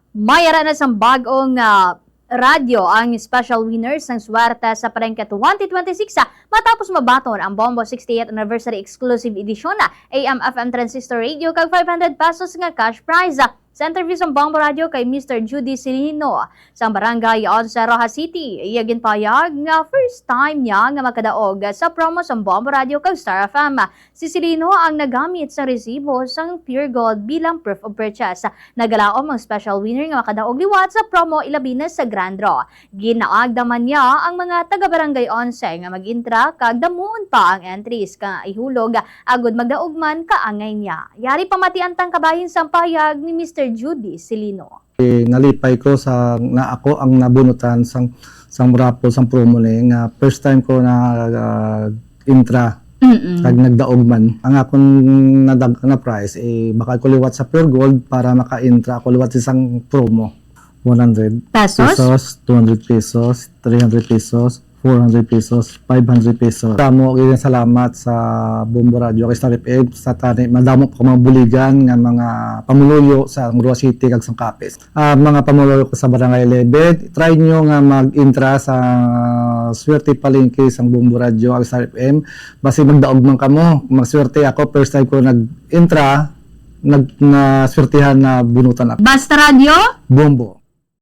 Mayara na sa bagong radyo ang special winners ng swerte sa Parengke 2026 matapos mabaton ang Bombo 68th Anniversary Exclusive Edition na AM/FM Transistor Radio kag 500 pesos nga cash prize. Sa interview sa Bombo Radio kay Mr. Judy Silino sa Barangay Once, Rojas City, iya ginpayag nga first time niya nga makadaog sa promo sa Bombo Radio kag Star FM. Si Silino ang nagamit sa resibo sang Pure Gold bilang proof of purchase. Nagalaom ang special winner nga makadaog liwat sa promo ilabi na sa Grand Draw. Ginaagdaman niya ang mga taga Barangay Once nga mag-intra kag damuon pa ang entries nga ihulog agud magdaog man kaangay niya. Yari pamatian tang kabahin sa payag ni Mr. Judy Silino. Nalipay ko sa na ako ang nabunutan sang rapo sang promo ni nga first time ko na intra kag nagdaog man. Ang akong nadag na price baka ko liwat sa Pure Gold para maka-intra ako liwat sa isang promo. 100 pesos, 200 pesos, 300 pesos, 400 pesos, 500 pesos. Damo kaya salamat sa Bombo Radio kay Star FM sa tani madamo pa mga buligan nga mga pamuluyo sa Rojas City kag Sangkapis. Mga pamuluyo ko sa Barangay 11, try nyo nga mag-intra sa Swerte Palengke sa Bombo Radio kag Star FM. Basi magdaog man kamo, magswerte ako first time ko nag-intra, na swertihan na bunutan ako. Basta Radio? Bombo.